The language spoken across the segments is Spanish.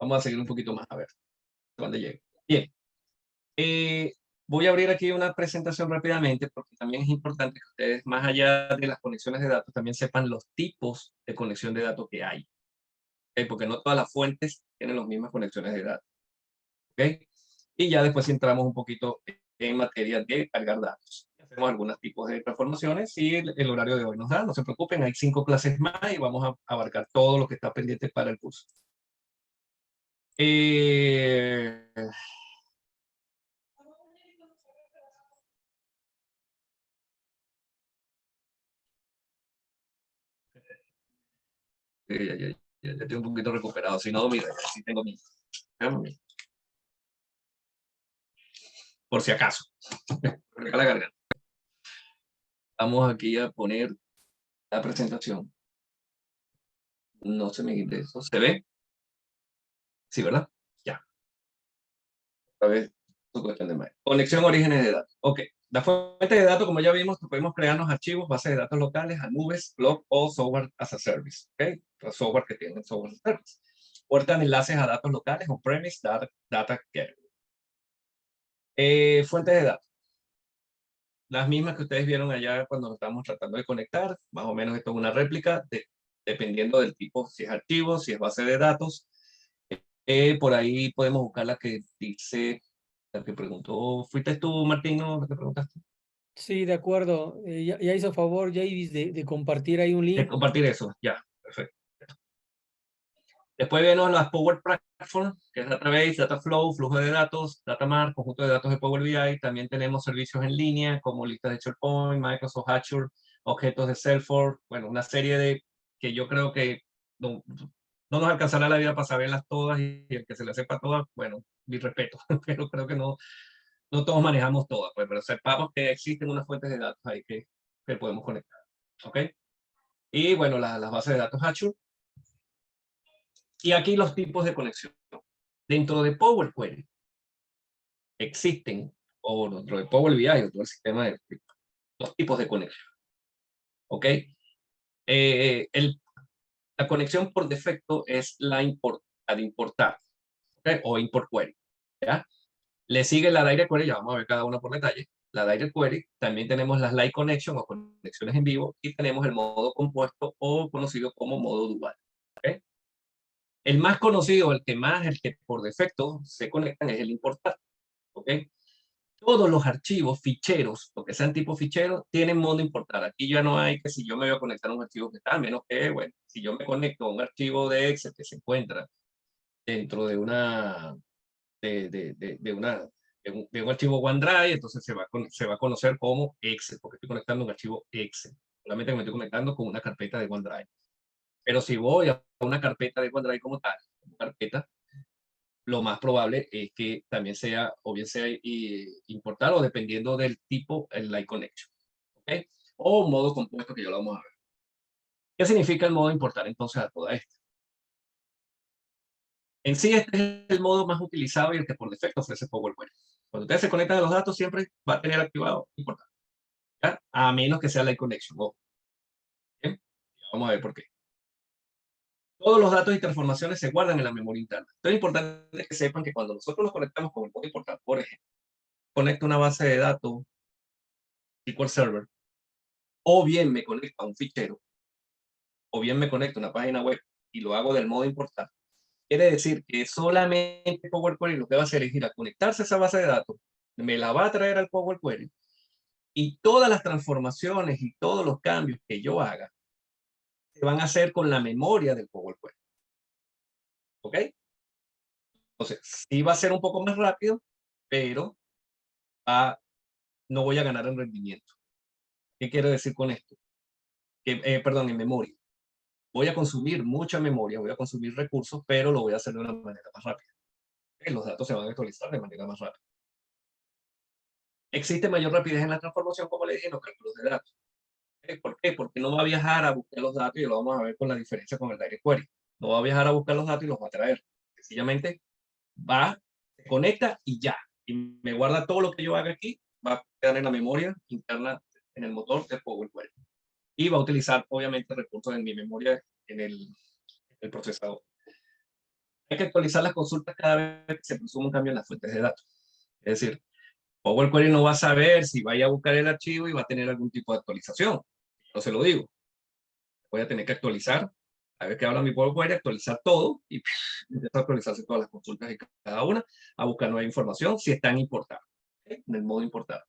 Vamos a seguir un poquito más, a ver dónde llego. Bien. Voy a abrir aquí una presentación rápidamente porque también es importante que ustedes, más allá de las conexiones de datos, también sepan los tipos de conexión de datos que hay. ¿Okay? Porque no todas las fuentes tienen las mismas conexiones de datos. ¿Okay? Y ya después entramos un poquito en materia de cargar datos. Hacemos algunos tipos de transformaciones y el horario de hoy nos da. No se preocupen, hay 5 clases más y vamos a abarcar todo lo que está pendiente para el curso. Ya estoy un poquito recuperado. Si no, mira, sí tengo mi... Por si acaso. La garganta. Vamos aquí a poner la presentación. No se me quite eso. ¿Se ve? Sí, ¿verdad? Ya. A ver, su cuestión de mail. Conexión orígenes de datos. Ok. La fuente de datos, como ya vimos, podemos crearnos archivos, bases de datos locales, a nubes, blog o software as a service. Ok. Los software que tienen software as a service. Puertan enlaces a datos locales o premise data gateway. Fuentes de datos. Las mismas que ustedes vieron allá cuando nos estábamos tratando de conectar. Más o menos esto es una réplica, dependiendo del tipo, si es archivo, si es base de datos. Por ahí podemos buscar la que dice, la que preguntó, ¿fuiste tú, Martín, no? ¿La que preguntaste? Sí, de acuerdo. Ya hizo favor, Javis, de compartir ahí un De link. compartir eso, ya, perfecto. Después vemos las Power Platform, que es Database, Dataflow, flujo de datos, Datamart, conjunto de datos de Power BI. También tenemos servicios en línea como listas de SharePoint, Microsoft Azure, objetos de Salesforce. Bueno, una serie de que yo creo que no nos alcanzará la vida para saberlas todas y el que se las sepa todas, bueno, mi respeto, pero creo que no todos manejamos todas, pues, pero sepamos que existen unas fuentes de datos ahí que podemos conectar. ¿Ok? Y bueno, las bases de datos Azure. Y aquí los tipos de conexión. Dentro de Power Query existen, o dentro de Power BI o todo el sistema de dos tipos de conexión. ¿Ok? La conexión por defecto es la de importar, ¿okay? O import query. ¿Ya? Le sigue la direct query, ya vamos a ver cada una por detalle. La direct query, también tenemos las live connection o conexiones en vivo y tenemos el modo compuesto o conocido como modo dual. ¿Okay? El más conocido, el que por defecto se conectan es el importar. ¿Ok? Todos los archivos, ficheros, lo que sean tipo ficheros, tienen modo importar. Aquí ya no hay que si yo me voy a conectar a un archivo que está, a menos que, bueno, si yo me conecto a un archivo de Excel que se encuentra dentro de una, de un archivo OneDrive, entonces se va a conocer como Excel, porque estoy conectando un archivo Excel. Solamente me estoy conectando con una carpeta de OneDrive. Pero si voy a una carpeta de OneDrive como tal, una carpeta, lo más probable es que también sea, o bien sea importar o dependiendo del tipo, el Light Connection. ¿Okay? O modo compuesto, que ya lo vamos a ver. ¿Qué significa el modo importar entonces a toda esto? En sí, este es el modo más utilizado y el que por defecto ofrece Power Query. Cuando ustedes se conectan a los datos, siempre va a tener activado importar. ¿Ya? A menos que sea Light Connection. ¿Okay? Vamos a ver por qué. Todos los datos y transformaciones se guardan en la memoria interna. Entonces es importante que sepan que cuando nosotros nos conectamos con el modo importar, por ejemplo, conecto una base de datos SQL Server, o bien me conecto a un fichero, o bien me conecto a una página web y lo hago del modo importar, quiere decir que solamente Power Query lo que va a hacer es ir a conectarse a esa base de datos, me la va a traer al Power Query y todas las transformaciones y todos los cambios que yo haga se van a hacer con la memoria del Power Query. ¿Ok? Entonces, sí va a ser un poco más rápido, pero no voy a ganar en rendimiento. ¿Qué quiero decir con esto? Perdón, en memoria. Voy a consumir mucha memoria, voy a consumir recursos, pero lo voy a hacer de una manera más rápida. Los datos se van a actualizar de manera más rápida. Existe mayor rapidez en la transformación, como le dije, en los cálculos de datos. ¿Por qué? Porque no va a viajar a buscar los datos y lo vamos a ver con la diferencia con el Direct Query. No va a viajar a buscar los datos y los va a traer. Sencillamente va, se conecta y ya. Y me guarda todo lo que yo haga aquí, va a quedar en la memoria interna en el motor de Power Query. Y va a utilizar, obviamente, recursos en mi memoria en el procesador. Hay que actualizar las consultas cada vez que se presume un cambio en las fuentes de datos. Es decir, Power Query no va a saber si vaya a buscar el archivo y va a tener algún tipo de actualización. No se lo digo. Voy a tener que actualizar. A ver qué habla mi Power Query, actualizar todo y empieza a actualizarse todas las consultas de cada una, a buscar nueva información si están importadas, ¿okay? En el modo importar.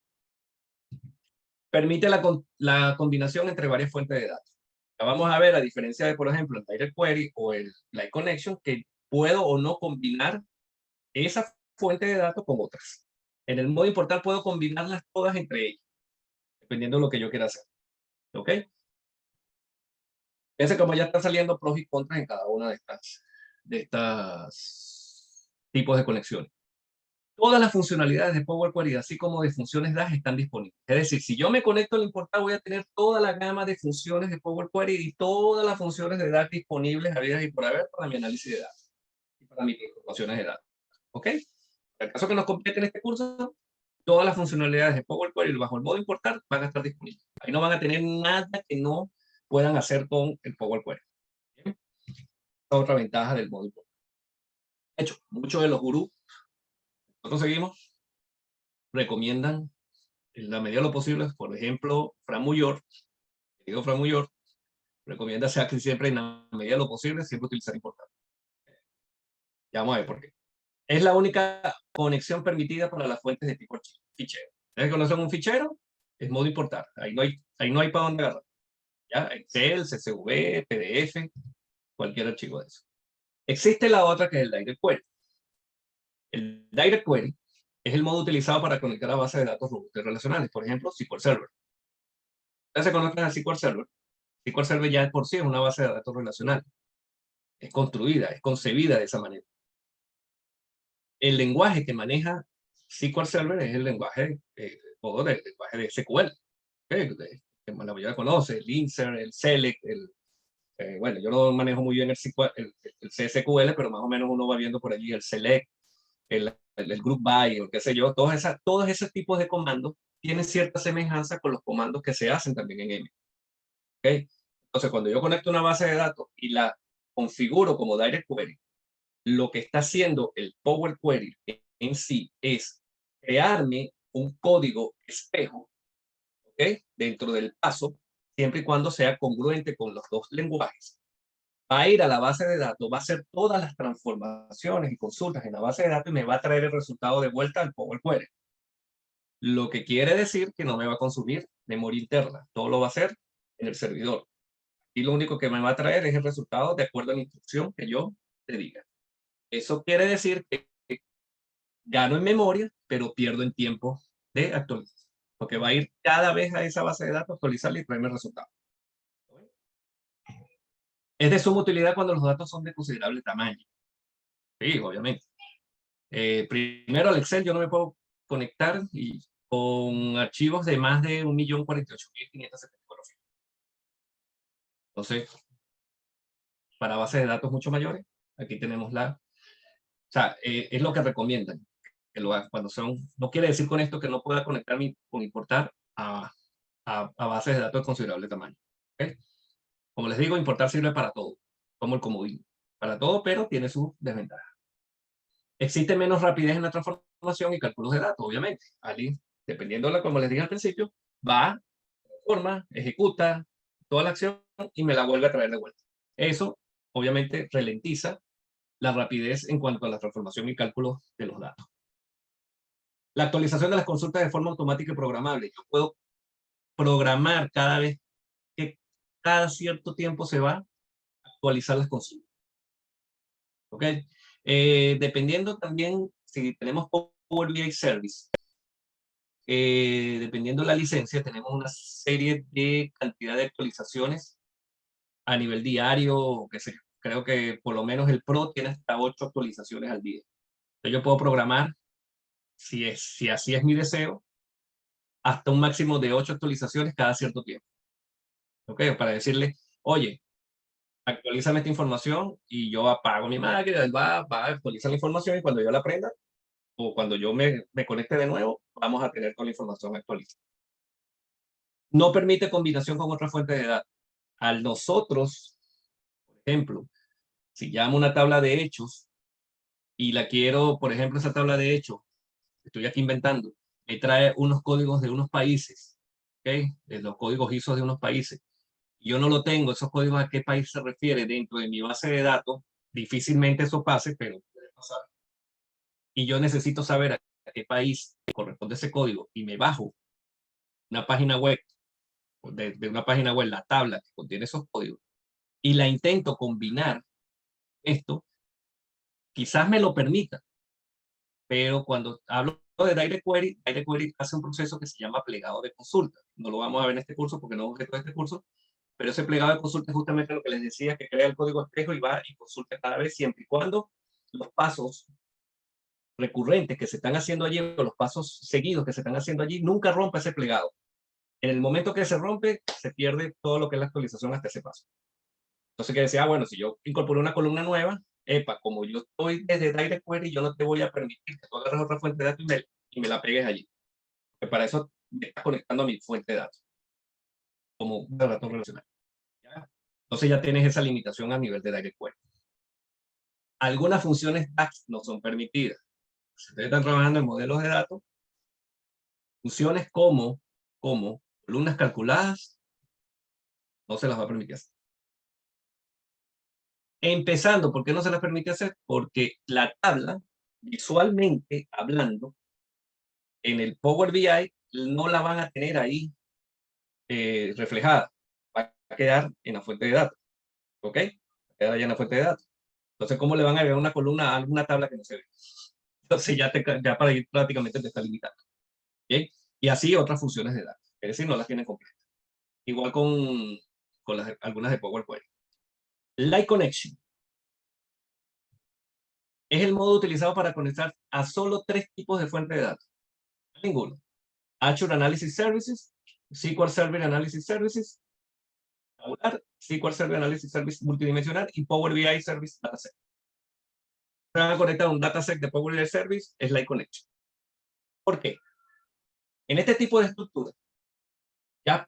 Permite la combinación entre varias fuentes de datos. Ya vamos a ver, a diferencia de, por ejemplo, el Direct Query o el Live Connection, que puedo o no combinar esa fuente de datos con otras. En el modo importar puedo combinarlas todas entre ellas, dependiendo de lo que yo quiera hacer. ¿Ok? Fíjense como ya están saliendo pros y contras en cada una de estas tipos de conexiones. Todas las funcionalidades de Power Query, así como de funciones DAG, están disponibles. Es decir, si yo me conecto al importar, voy a tener toda la gama de funciones de Power Query y todas las funciones de DAG disponibles, habidas y por haber, para mi análisis de datos y para mis transformaciones de datos. ¿Ok? En el caso que nos completen este curso, todas las funcionalidades de Power Query bajo el modo importar van a estar disponibles. Ahí no van a tener nada que no puedan hacer con el Power Query. ¿Bien? Otra ventaja del modo importar. De hecho, muchos de los gurús, nosotros seguimos, recomiendan en la medida de lo posible, por ejemplo, Fran Muyor, querido Fran Muyor, recomienda que siempre en la medida de lo posible siempre utilizar importar. Ya vamos a ver por qué. Es la única conexión permitida para las fuentes de tipo fichero. ¿Ustedes conocen un fichero? Es modo importar. Ahí no hay para dónde agarrar. ¿Ya? Excel, CSV, PDF, cualquier archivo de eso. Existe la otra que es el Direct Query. El Direct Query es el modo utilizado para conectar a bases de datos robustas relacionales, por ejemplo, SQL Server. Ustedes se conectan a SQL Server. SQL Server ya por sí es una base de datos relacional. Es construida, es concebida de esa manera. El lenguaje que maneja SQL Server es el lenguaje, todo del lenguaje de SQL. Que la mayoría conoce, el insert, el select, bueno, yo no manejo muy bien el CSQL, pero más o menos uno va viendo por allí el select, el group by, o qué sé yo, todos esos tipos de comandos tienen cierta semejanza con los comandos que se hacen también en M. ¿Okay? Entonces, cuando yo conecto una base de datos y la configuro como Direct Query, lo que está haciendo el Power Query en sí es crearme un código espejo, ¿okay? Dentro del paso, siempre y cuando sea congruente con los dos lenguajes. Va a ir a la base de datos, va a hacer todas las transformaciones y consultas en la base de datos y me va a traer el resultado de vuelta al Power Query. Lo que quiere decir que no me va a consumir memoria interna, todo lo va a hacer en el servidor. Y lo único que me va a traer es el resultado de acuerdo a la instrucción que yo te diga. Eso quiere decir que gano en memoria, pero pierdo en tiempo de actualización, porque va a ir cada vez a esa base de datos, actualizarla y traerme el resultado. Es de suma utilidad cuando los datos son de considerable tamaño. Sí, obviamente. Primero al Excel yo no me puedo conectar y con archivos de más de 1.048.574 filas. Entonces, para bases de datos mucho mayores, aquí tenemos o sea, es lo que recomiendan que lo hagan cuando no quiere decir con esto que no pueda conectarme con importar a bases de datos de considerable tamaño. ¿Okay? Como les digo, importar sirve para todo, como el comodín. Para todo, pero tiene sus desventajas. Existe menos rapidez en la transformación y cálculos de datos, obviamente. Ali, dependiendo de como les dije al principio, va, transforma, ejecuta toda la acción y me la vuelve a traer de vuelta. Eso, obviamente, ralentiza la rapidez en cuanto a la transformación y cálculo de los datos. La actualización de las consultas de forma automática y programable. Yo puedo programar cada vez que cada cierto tiempo se va a actualizar las consultas. ¿Ok? Dependiendo también, si tenemos Power BI Service, dependiendo de la licencia, tenemos una serie de cantidad de actualizaciones a nivel diario, o qué sé yo. Creo que por lo menos el Pro tiene hasta 8 actualizaciones al día. Entonces yo puedo programar, si así es mi deseo, hasta un máximo de 8 actualizaciones cada cierto tiempo. ¿Ok? Para decirle, oye, actualízame esta información y yo apago mi máquina, él va a actualizar la información y cuando yo la aprenda o cuando yo me conecte de nuevo, vamos a tener toda la información actualizada. No permite combinación con otra fuente de datos. Al nosotros, por ejemplo, si llamo una tabla de hechos y la quiero, por ejemplo, esa tabla de hechos, estoy aquí inventando, me trae unos códigos de unos países, ¿ok? De los códigos ISO de unos países. Yo no lo tengo, esos códigos a qué país se refiere dentro de mi base de datos, difícilmente eso pase, pero puede pasar. Y yo necesito saber a qué país corresponde ese código y me bajo una página web, de una página web, la tabla que contiene esos códigos, y la intento combinar esto, quizás me lo permita, pero cuando hablo de Direct Query hace un proceso que se llama plegado de consulta. No lo vamos a ver en este curso porque no es objeto de este curso, pero ese plegado de consulta es justamente lo que les decía, que crea el código espejo y va y consulta cada vez, siempre y cuando los pasos recurrentes que se están haciendo allí, o los pasos seguidos que se están haciendo allí, nunca rompa ese plegado. En el momento que se rompe, se pierde todo lo que es la actualización hasta ese paso. Entonces, que decía, bueno, si yo incorporo una columna nueva, epa, como yo estoy desde Direct Query, yo no te voy a permitir que tú agarres otra fuente de datos y me la pegues allí. Que para eso me estás conectando a mi fuente de datos, como un dato relacional. ¿Ya? Entonces ya tienes esa limitación a nivel de Direct Query. Algunas funciones DAX no son permitidas. Si ustedes están trabajando en modelos de datos, funciones como columnas calculadas, no se las va a permitir hacer. Empezando, ¿por qué no se las permite hacer? Porque la tabla, visualmente hablando, en el Power BI no la van a tener ahí reflejada. Va a quedar en la fuente de datos. ¿Ok? Va a quedar allá en la fuente de datos. Entonces, ¿cómo le van a agregar una columna a alguna tabla que no se ve? Entonces, ya para ir prácticamente te está limitando. ¿Okay? Y así otras funciones de datos. Es decir, no las tienen completas. Igual con algunas de Power Query. Light Connection es el modo utilizado para conectar a solo 3 tipos de fuentes de datos. Ninguno. Azure Analysis Services, SQL Server Analysis Services, tabular, SQL Server Analysis Service multidimensional y Power BI Service Dataset. Se van a conectar a un dataset de Power BI Service, es Light Connection. ¿Por qué? En este tipo de estructura, ya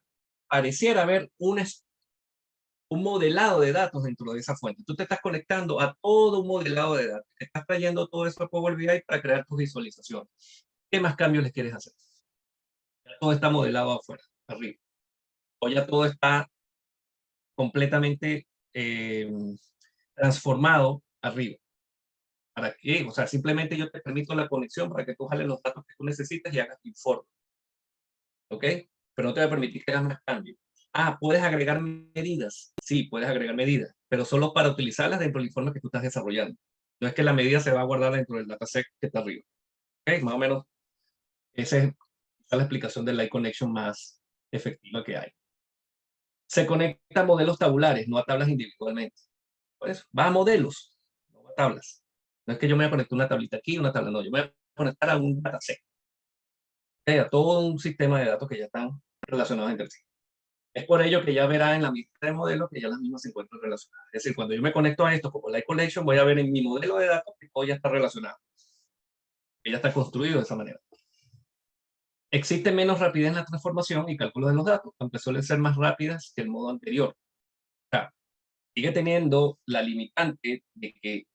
pareciera haber un modelado de datos dentro de esa fuente. Tú te estás conectando a todo un modelado de datos. Te estás trayendo todo eso a Power BI para crear tus visualizaciones. ¿Qué más cambios les quieres hacer? Ya todo está modelado afuera, arriba. O ya todo está completamente transformado arriba. ¿Para qué? O sea, simplemente yo te permito la conexión para que tú jales los datos que tú necesitas y hagas tu informe. ¿Ok? Pero no te va a permitir que hagas más cambios. Ah, ¿puedes agregar medidas? Sí, puedes agregar medidas, pero solo para utilizarlas dentro del informe que tú estás desarrollando. No es que la medida se va a guardar dentro del dataset que está arriba. ¿Ok? Más o menos, esa es la explicación del Light Connection más efectiva que hay. Se conecta a modelos tabulares, no a tablas individualmente. Por eso, va a modelos, no a tablas. No es que yo me voy a conectar una tablita aquí, una tabla, no. Yo me voy a conectar a un dataset. A todo un sistema de datos que ya están relacionados entre sí. Es por ello que ya verá en la lista de modelos que ya las mismas se encuentran relacionadas. Es decir, cuando yo me conecto a esto como Light Connection, voy a ver en mi modelo de datos que todo ya está relacionado. Que ya está construido de esa manera. Existe menos rapidez en la transformación y cálculo de los datos, aunque suelen ser más rápidas que el modo anterior. O sea, sigue teniendo la limitante de que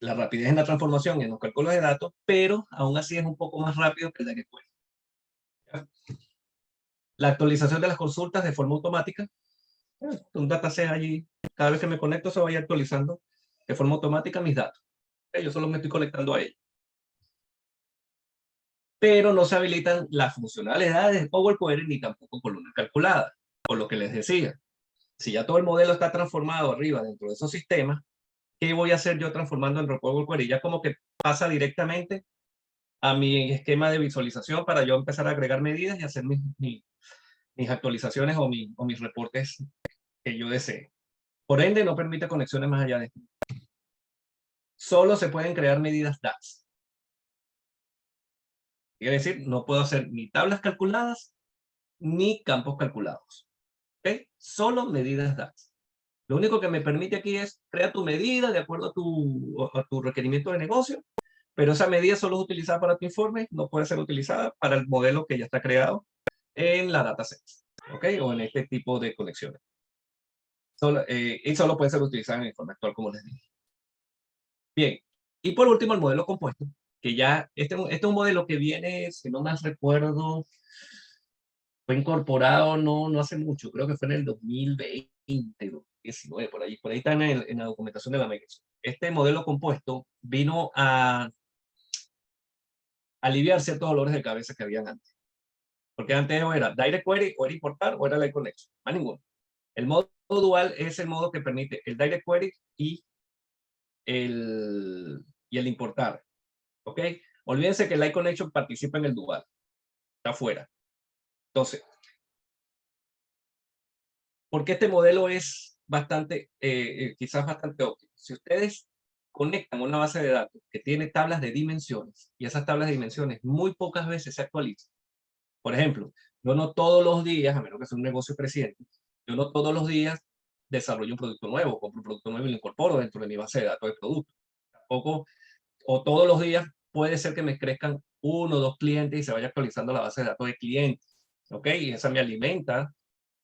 la rapidez en la transformación en los cálculos de datos, pero aún así es un poco más rápido que el de después. La actualización de las consultas de forma automática, un dataset allí, cada vez que me conecto se vaya actualizando de forma automática mis datos. Yo solo me estoy conectando a ellos. Pero no se habilitan las funcionalidades de Power Query ni tampoco columnas calculadas, por lo que les decía. Si ya todo el modelo está transformado arriba dentro de esos sistemas, ¿qué voy a hacer yo transformando en Power Query? Ya como que pasa directamente a mi esquema de visualización para yo empezar a agregar medidas y hacer mis actualizaciones o mis reportes que yo desee. Por ende, no permite conexiones más allá de esto. Solo se pueden crear medidas DAX. Quiere decir, no puedo hacer ni tablas calculadas ni campos calculados. ¿Okay? Solo medidas DAX. Lo único que me permite aquí es crear tu medida de acuerdo a tu requerimiento de negocio, pero esa medida solo es utilizada para tu informe, no puede ser utilizada para el modelo que ya está creado en la dataset, ¿ok? O en este tipo de conexiones. Y solo puede ser utilizada en el informe actual, como les dije. Bien, Y por último, el modelo compuesto, que ya, este es un modelo que viene, si no mal recuerdo, fue incorporado no hace mucho, creo que fue en el 2020, 2019, por ahí está en la documentación de la Microsoft. Este modelo compuesto vino a aliviar ciertos dolores de cabeza que habían antes. Porque antes o era Direct Query, o era importar, o era Live Connection, más ninguno. El modo dual es el modo que permite el Direct Query y el importar. ¿Ok? Olvídense que Live Connection participa en el dual. Está fuera. Entonces, ¿por qué este modelo es bastante, quizás bastante óptimo? Si ustedes conectan una base de datos que tiene tablas de dimensiones, y esas tablas de dimensiones muy pocas veces se actualizan. Por ejemplo, yo no todos los días, a menos que sea un negocio creciente, yo no todos los días desarrollo un producto nuevo, compro un producto nuevo y lo incorporo dentro de mi base de datos de productos. Tampoco, o todos los días puede ser que me crezcan 1 o 2 clientes y se vaya actualizando la base de datos de clientes. ¿Ok? Y esa me alimenta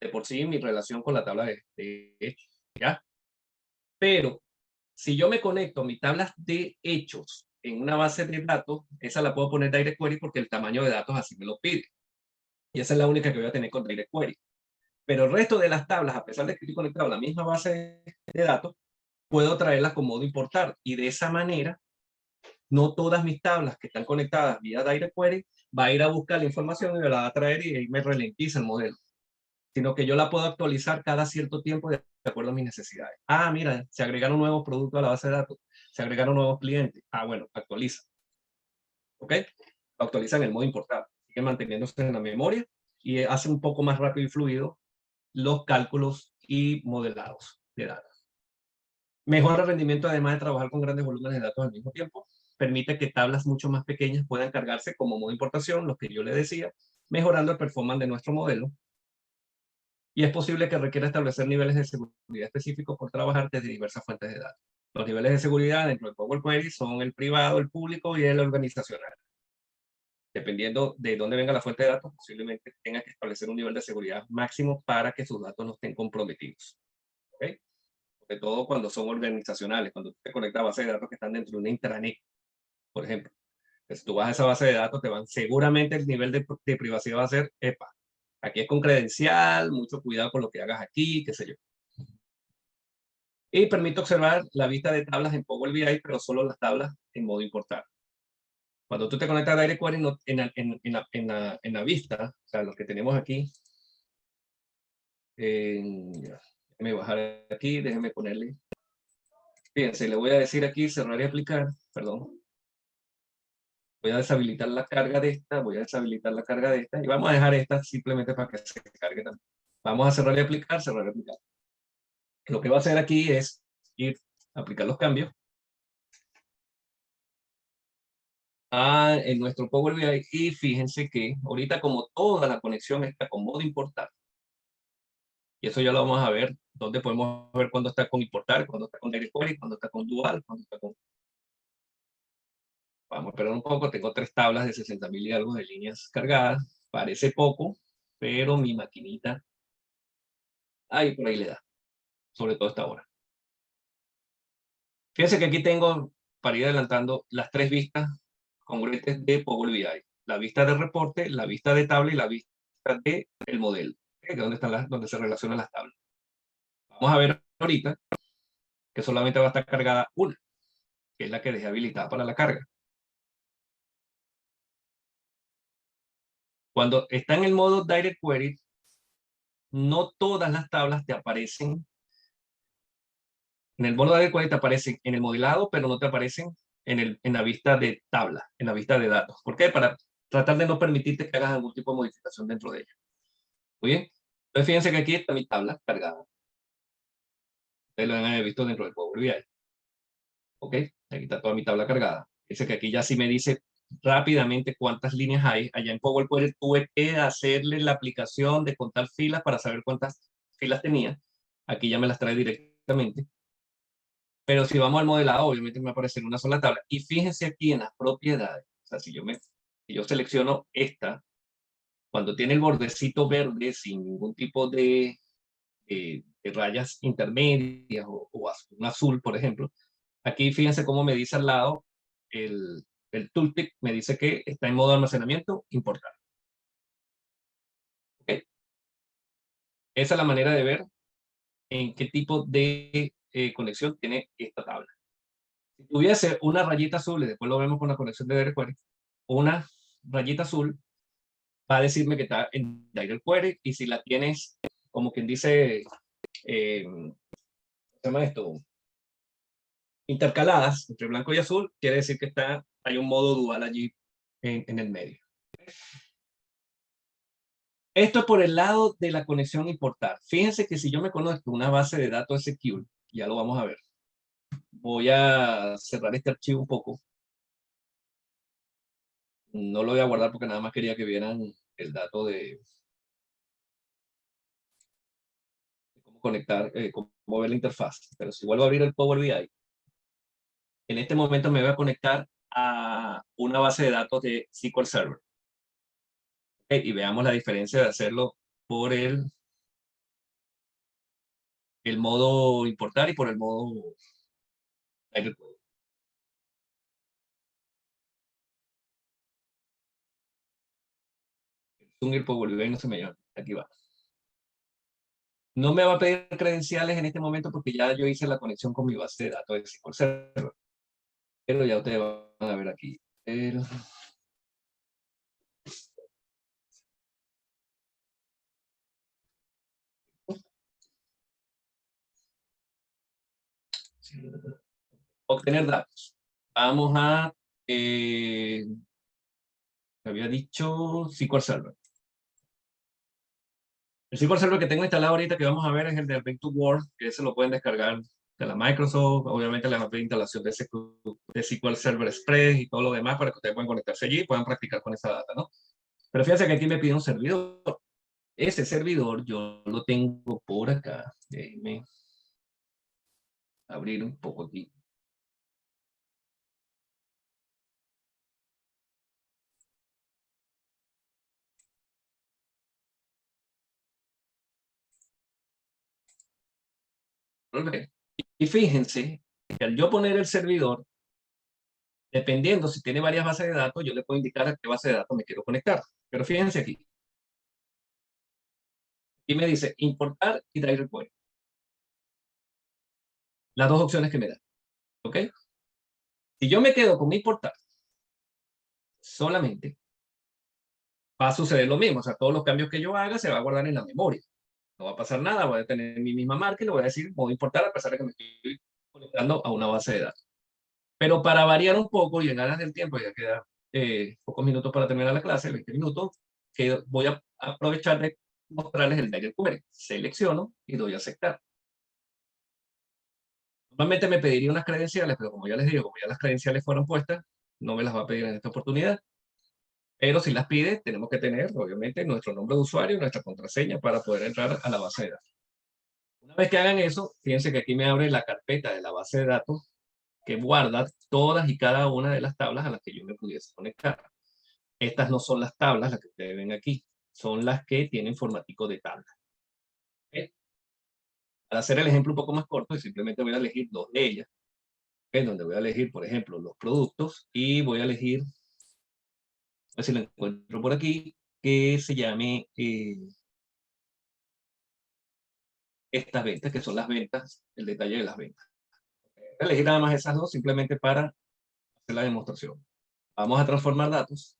de por sí mi relación con la tabla de hechos. ¿Ya? Pero si yo me conecto a mi tabla de hechos en una base de datos, esa la puedo poner Direct Query porque el tamaño de datos así me lo pide. Y esa es la única que voy a tener con Direct Query. Pero el resto de las tablas, a pesar de que estoy conectado a la misma base de datos, puedo traerlas con modo importar. Y de esa manera, no todas mis tablas que están conectadas vía Direct Query va a ir a buscar la información y me la va a traer y ahí me ralentiza el modelo. Sino que yo la puedo actualizar cada cierto tiempo de acuerdo a mis necesidades. Ah, mira, se agregaron nuevos productos a la base de datos, se agregaron nuevos clientes. Ah, bueno, actualiza. ¿Ok? Actualiza en el modo importar. Sigue manteniéndose en la memoria y hace un poco más rápido y fluido los cálculos y modelados de datos. Mejora el rendimiento además de trabajar con grandes volúmenes de datos al mismo tiempo. Permite que tablas mucho más pequeñas puedan cargarse como modo importación, lo que yo le decía, mejorando el performance de nuestro modelo. Y es posible que requiera establecer niveles de seguridad específicos por trabajar desde diversas fuentes de datos. Los niveles de seguridad dentro de Power Query son el privado, el público y el organizacional. Dependiendo de dónde venga la fuente de datos, posiblemente tenga que establecer un nivel de seguridad máximo para que sus datos no estén comprometidos. ¿Okay? Sobre todo cuando son organizacionales, cuando te conectas a bases de datos que están dentro de una intranet, por ejemplo. Si tú vas a esa base de datos, seguramente el nivel de privacidad va a ser, epa, aquí es con credencial, mucho cuidado con lo que hagas aquí, qué sé yo. Y permite observar la vista de tablas en Power BI, pero solo las tablas en modo importar. Cuando tú te conectas a Direct Query en la vista, o sea, lo que tenemos aquí, déjeme bajar aquí, déjeme ponerle. Fíjense, le voy a decir aquí cerrar y aplicar, perdón. Voy a deshabilitar la carga de esta, voy a deshabilitar la carga de esta y vamos a dejar esta simplemente para que se cargue también. Vamos a cerrar y aplicar, cerrar y aplicar. Lo que va a hacer aquí es ir a aplicar los cambios en nuestro Power BI y fíjense que ahorita como toda la conexión está con modo importar, y eso ya lo vamos a ver, donde podemos ver cuando está con importar, cuando está con Direct Query, cuando está con dual, cuando está con... Vamos a esperar un poco, tengo 3 tablas de 60.000 y algo de líneas cargadas, parece poco, pero mi maquinita, ahí por ahí le da, sobre todo esta hora. Fíjense que aquí tengo, para ir adelantando, las 3 vistas congruentes de Power BI. La vista de reporte, la vista de tabla y la vista del modelo, que es donde se relacionan las tablas. Vamos a ver ahorita que solamente va a estar cargada una, que es la que dejé habilitada para la carga. Cuando está en el modo Direct Query, no todas las tablas te aparecen. En el modo Direct Query te aparecen en el modelado, pero no te aparecen en la vista de tabla, en la vista de datos. ¿Por qué? Para tratar de no permitirte que hagas algún tipo de modificación dentro de ella. Muy bien. Entonces fíjense que aquí está mi tabla cargada. Ustedes lo han visto dentro del Power BI. Ok, aquí está toda mi tabla cargada. Dice que aquí ya sí me dice rápidamente cuántas líneas hay. Allá en Power Query tuve que hacerle la aplicación de contar filas para saber cuántas filas tenía. Aquí ya me las trae directamente. Pero si vamos al modelado, obviamente me va a aparecer una sola tabla. Y fíjense aquí en las propiedades. O sea, si yo selecciono esta, cuando tiene el bordecito verde sin ningún tipo de rayas intermedias o un azul, por ejemplo, aquí fíjense cómo me dice al lado el tooltip me dice que está en modo almacenamiento, importar. ¿Okay? Esa es la manera de ver en qué tipo de conexión tiene esta tabla. Si tuviese una rayita azul, y después lo vemos con la conexión de Direct Query, una rayita azul va a decirme que está en Direct Query, y si la tienes, como quien dice, ¿cómo se llama esto? Intercaladas entre blanco y azul, quiere decir que hay un modo dual allí en el medio. Esto es por el lado de la conexión importar. Fíjense que si yo me conecto una base de datos SQL, ya lo vamos a ver. Voy a cerrar este archivo un poco. No lo voy a guardar porque nada más quería que vieran el dato de cómo conectar, cómo ver la interfaz. Pero si vuelvo a abrir el Power BI, en este momento me voy a conectar a una base de datos de SQL Server. Y veamos la diferencia de hacerlo por el modo importar y por el modo Direct Query. El Power BI no se me llama. Aquí va. No me va a pedir credenciales en este momento porque ya yo hice la conexión con mi base de datos de SQL Server. Pero ya ustedes van a ver aquí. Obtener datos. Vamos a, había dicho SQL Server. El SQL Server que tengo instalado ahorita que vamos a ver es el de Bring2Works, que ese lo pueden descargar de la Microsoft. Obviamente les va a pedir instalación de SQL Server Express y todo lo demás para que ustedes puedan conectarse allí y puedan practicar con esa data, ¿no? Pero fíjense que aquí me pide un servidor. Ese servidor yo lo tengo por acá. Déjenme abrir un poco aquí. Y fíjense que al yo poner el servidor, dependiendo si tiene varias bases de datos, yo le puedo indicar a qué base de datos me quiero conectar. Pero fíjense aquí. Y me dice importar y Direct Query. Las dos opciones que me da. ¿Ok? Si yo me quedo con importar solamente, va a suceder lo mismo. O sea, todos los cambios que yo haga se va a guardar en la memoria. No va a pasar nada, voy a tener mi misma marca y le voy a decir, voy a importar a pesar de que me estoy conectando a una base de datos. Pero para variar un poco y en aras del tiempo, ya queda pocos minutos para terminar la clase, 20 minutos, que voy a aprovechar de mostrarles el Direct Query. Selecciono y doy a aceptar. Normalmente me pediría unas credenciales, pero como ya les digo, como ya las credenciales fueron puestas, no me las va a pedir en esta oportunidad. Pero si las pide, tenemos que tener, obviamente, nuestro nombre de usuario y nuestra contraseña para poder entrar a la base de datos. Una vez que hagan eso, fíjense que aquí me abre la carpeta de la base de datos que guarda todas y cada una de las tablas a las que yo me pudiese conectar. Estas no son las tablas, las que ustedes ven aquí, son las que tienen formatico de tabla. ¿Okay? Para hacer el ejemplo un poco más corto, simplemente voy a elegir dos de ellas, en donde voy a elegir, por ejemplo, los productos y voy a elegir, a ver si lo encuentro por aquí, que se llame estas ventas, que son las ventas, el detalle de las ventas. Voy a elegir nada más esas dos simplemente para hacer la demostración. Vamos a transformar datos.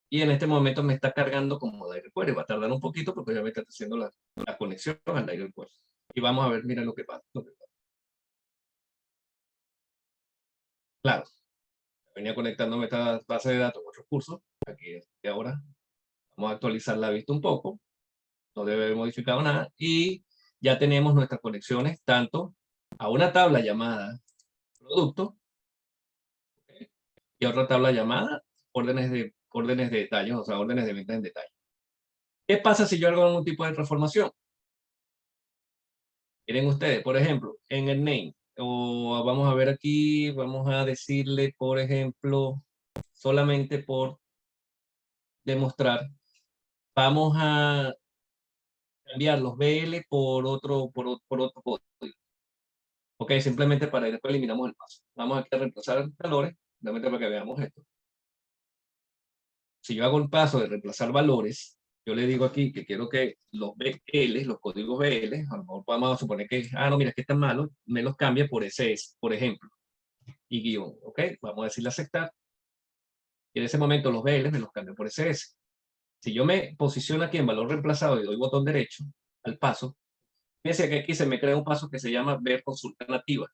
Y en este momento me está cargando como Direct Query. Va a tardar un poquito porque obviamente está haciendo la conexión al Direct Query. Y vamos a ver, miren lo que pasa. Claro, venía conectándome a esta base de datos, otros cursos. Aquí y ahora vamos a actualizar la vista un poco. No debe haber modificado nada. Y ya tenemos nuestras conexiones tanto a una tabla llamada producto, ¿okay? Y a otra tabla llamada órdenes de detalles, o sea, órdenes de venta en detalle. ¿Qué pasa si yo hago algún tipo de transformación? Miren ustedes, por ejemplo, en el name, o vamos a ver aquí, vamos a decirle, por ejemplo, solamente por demostrar, vamos a cambiar los BL por otro código. Ok, simplemente para ir después eliminamos el paso. Vamos aquí a reemplazar valores, simplemente para que veamos esto. Si yo hago el paso de reemplazar valores, yo le digo aquí que quiero que los BL, los códigos BL, a lo mejor vamos a suponer que, no, mira, que están malos, me los cambie por SS, por ejemplo, y guión, ¿ok? Vamos a decirle aceptar, y en ese momento los BL me los cambio por SS. Si yo me posiciono aquí en valor reemplazado y doy botón derecho al paso, fíjense que aquí se me crea un paso que se llama ver consulta nativa.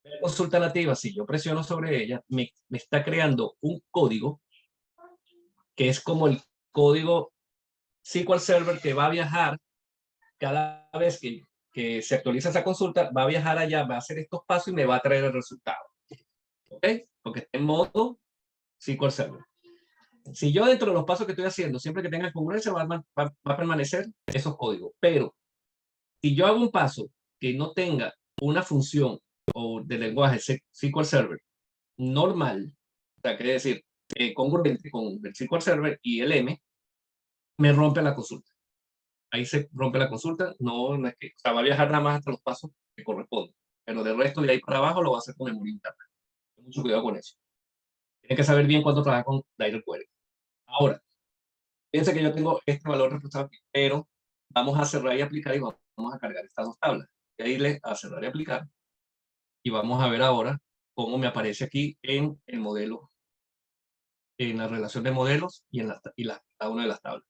Ver consulta nativa, si yo presiono sobre ella, me está creando un código que es como el código SQL Server que va a viajar cada vez que se actualiza esa consulta, va a viajar allá, va a hacer estos pasos y me va a traer el resultado. ¿Ok? Porque está en modo SQL Server. Si yo dentro de los pasos que estoy haciendo, siempre que tenga congruencia, va a permanecer esos códigos. Pero si yo hago un paso que no tenga una función o de lenguaje SQL Server normal, o sea, quiere decir congruente con el SQL Server y el M, me rompe la consulta. Ahí se rompe la consulta, no es que, o sea, va a viajar nada más hasta los pasos que corresponden, pero del resto de ahí para abajo lo va a hacer con memoria interna. Mucho cuidado con eso. Tienen que saber bien cuándo trabaja con Direct Query. Ahora, fíjense que yo tengo este valor reemplazado aquí, pero vamos a cerrar y aplicar y vamos a cargar estas dos tablas. Voy a irle a cerrar y aplicar y vamos a ver ahora cómo me aparece aquí en el modelo, en la relación de modelos y en cada una de las tablas.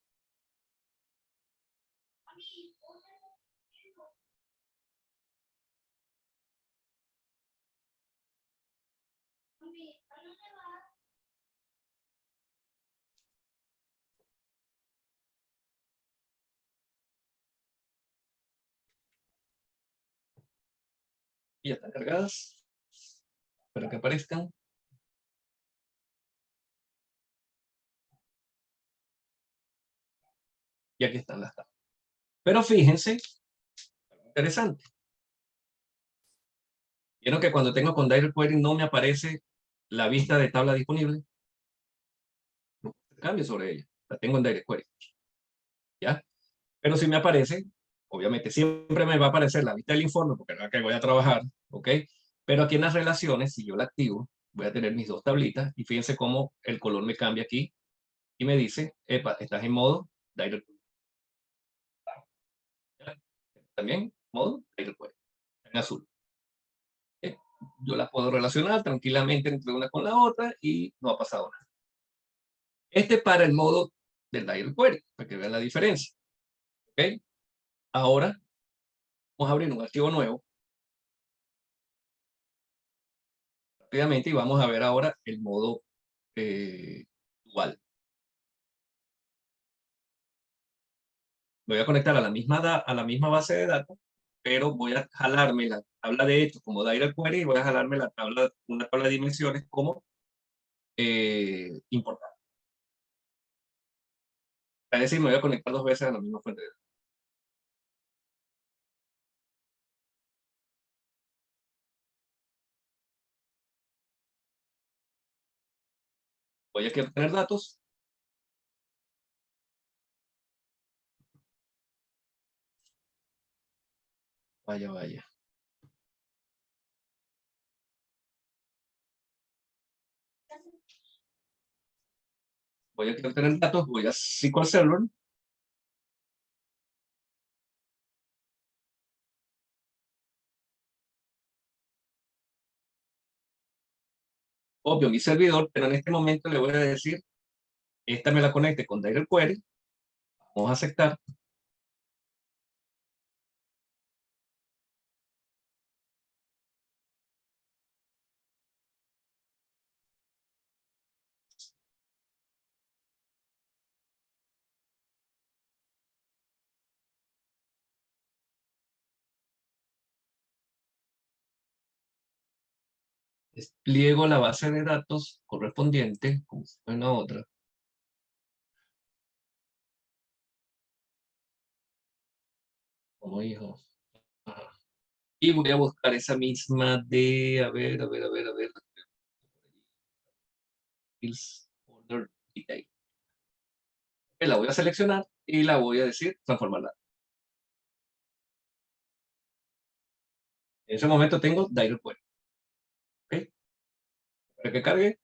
Y ya están cargadas. Espero que aparezcan. Y aquí están las tablas. Pero fíjense, interesante. Vieron que cuando tengo con Direct Query no me aparece la vista de tabla disponible. No cambio sobre ella. La tengo en Direct Query. ¿Ya? Pero si me aparece, obviamente siempre me va a aparecer la vista del informe porque es la que voy a trabajar. ¿Ok? Pero aquí en las relaciones, si yo la activo, voy a tener mis dos tablitas y fíjense cómo el color me cambia aquí y me dice, epa, estás en modo Direct Query. También modo Direct Query. En azul. Yo las puedo relacionar tranquilamente entre una con la otra y no ha pasado nada. Este para el modo del Direct Query, para que vean la diferencia. ¿Ok? Ahora vamos a abrir un archivo nuevo rápidamente y vamos a ver ahora el modo dual. Voy a conectar a la misma base de datos, pero voy a jalarme la tabla de hechos como Direct Query y voy a jalarme una tabla de dimensiones como importante. Es decir, me voy a conectar dos veces a la misma fuente de datos. Voy aquí a obtener datos. Vaya, vaya. Voy aquí a obtener datos, voy a SQL Server. Obvio, mi servidor, pero en este momento le voy a decir, esta me la conecte con Direct Query. Vamos a aceptar. Despliego la base de datos correspondiente, como si fuera una otra. Como hijo. Ajá. Y voy a buscar esa misma de, a ver. Order detail. La voy a seleccionar y la voy a decir transformarla. En ese momento tengo Direct Query. ¿Ok? Para que cargue.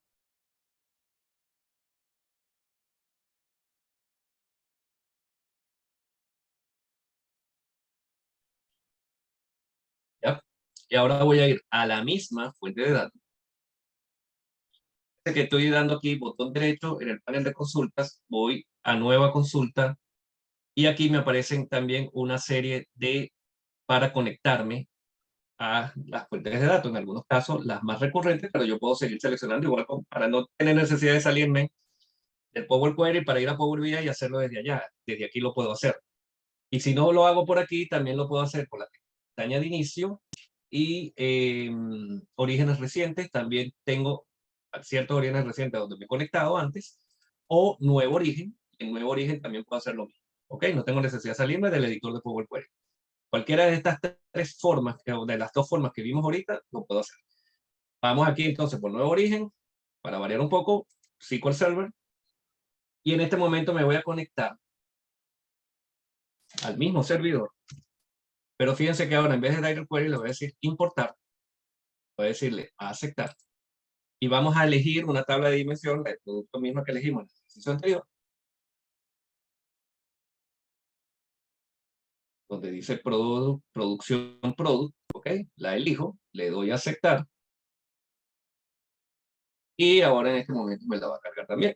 ¿Ya? Y ahora voy a ir a la misma fuente de datos. Que estoy dando aquí botón derecho en el panel de consultas, voy a nueva consulta y aquí me aparecen también una serie de para conectarme a las fuentes de datos, en algunos casos las más recurrentes, pero yo puedo seguir seleccionando igual para no tener necesidad de salirme del Power Query para ir a Power BI y hacerlo desde allá. Desde aquí lo puedo hacer. Y si no lo hago por aquí, también lo puedo hacer por la pestaña de inicio y orígenes recientes. También tengo ciertos orígenes recientes donde me he conectado antes o nuevo origen. En nuevo origen también puedo hacer lo mismo. ¿Ok? No tengo necesidad de salirme del editor de Power Query. Cualquiera de estas tres formas, o de las dos formas que vimos ahorita, lo puedo hacer. Vamos aquí entonces por nuevo origen, para variar un poco, SQL Server. Y en este momento me voy a conectar al mismo servidor. Pero fíjense que ahora en vez de Direct Query le voy a decir importar. Voy a decirle a aceptar. Y vamos a elegir una tabla de dimensión del producto mismo que elegimos en el ejercicio anterior. Donde dice producción product. ¿Ok? La elijo, le doy a aceptar. Y ahora en este momento me la va a cargar también.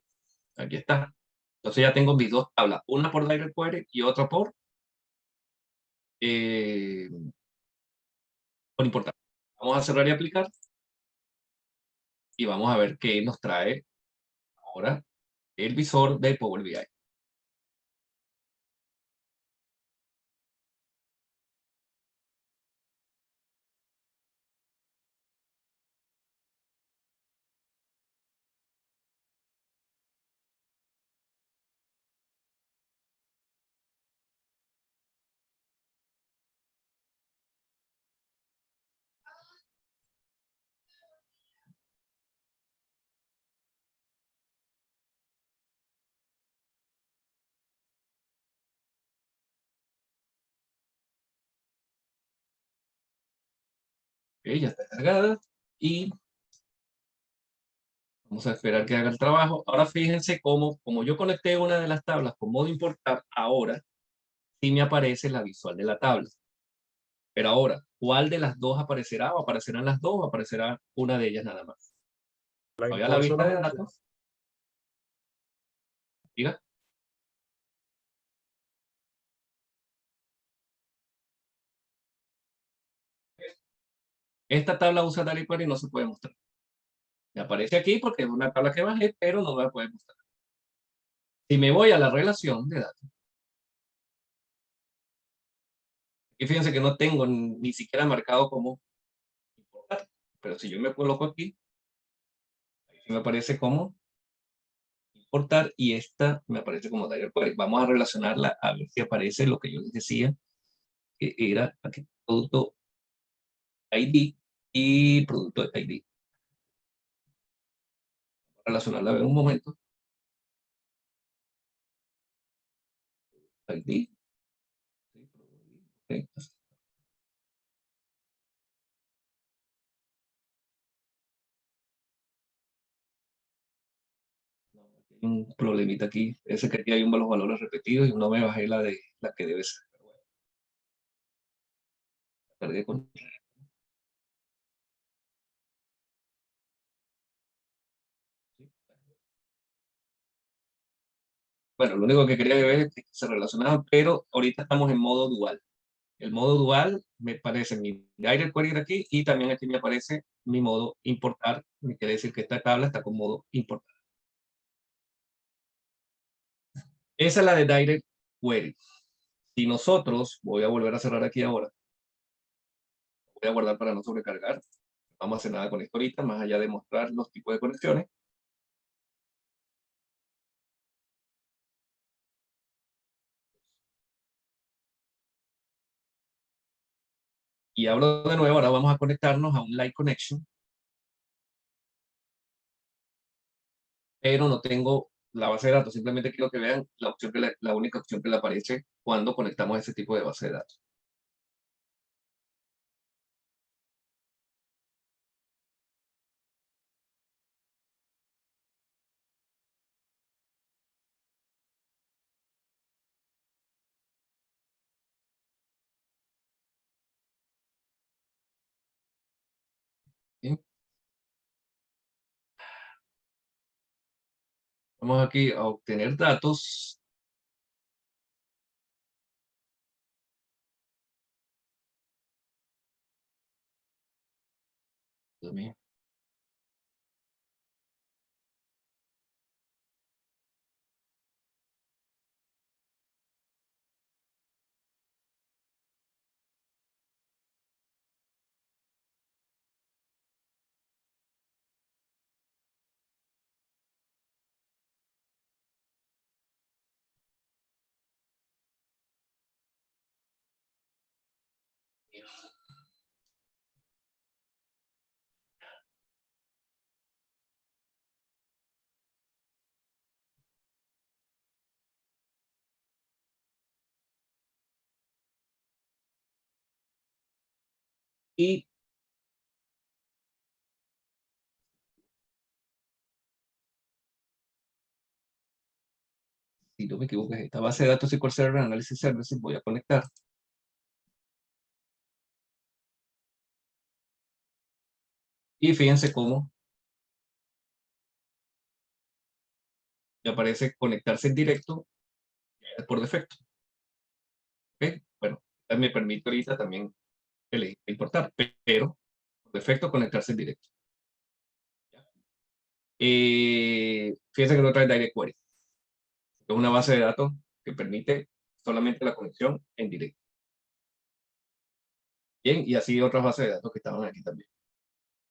Aquí está. Entonces ya tengo mis dos tablas. Una por Direct Query y otra por importar. Vamos a cerrar y aplicar. Y vamos a ver qué nos trae ahora el visor de Power BI. Ok, ya está cargada. Y vamos a esperar que haga el trabajo. Ahora fíjense cómo, como yo conecté una de las tablas con modo importar, ahora sí me aparece la visual de la tabla. Pero ahora, ¿cuál de las dos aparecerá? ¿O aparecerán las dos o aparecerá una de ellas nada más? Voy a la vista de datos. Diga. Esta tabla usa Direct Query y no se puede mostrar. Me aparece aquí porque es una tabla que bajé, pero no me la puede mostrar. Si me voy a la relación de datos, y fíjense que no tengo ni siquiera marcado como importar. Pero si yo me coloco aquí, ahí sí me aparece como importar y esta me aparece como Direct Query. Vamos a relacionarla a ver si aparece lo que yo les decía, que era aquí, producto ID y producto ID. Relacionarla a ver un momento. ID. Okay. Un problemita aquí. Ese que aquí hay los valores repetidos y no me bajé la de la que debe ser. Cargué con... Bueno, lo único que quería ver es que se relacionaban, pero ahorita estamos en modo dual. El modo dual me parece mi Direct Query aquí y también aquí me aparece mi modo importar. Me quiere decir que esta tabla está con modo importar. Esa es la de Direct Query. Si nosotros, voy a volver a cerrar aquí ahora, voy a guardar para no sobrecargar. No vamos a hacer nada con esto ahorita, más allá de mostrar los tipos de conexiones. Y hablo de nuevo, ahora vamos a conectarnos a un Light Connection. Pero no tengo la base de datos, simplemente quiero que vean la opción la única opción que le aparece cuando conectamos ese tipo de base de datos. Bien. Vamos aquí a obtener datos. Dios mío. Y si no me equivoco, es esta base de datos SQL Server Analysis Services. Voy a conectar. Y fíjense cómo me aparece conectarse en directo por defecto. ¿Ok? Bueno, me permite ahorita también elegir importar, pero por defecto conectarse en directo. Fíjense que no trae Direct Query. Es una base de datos que permite solamente la conexión en directo. Bien, y así otras bases de datos que estaban aquí también.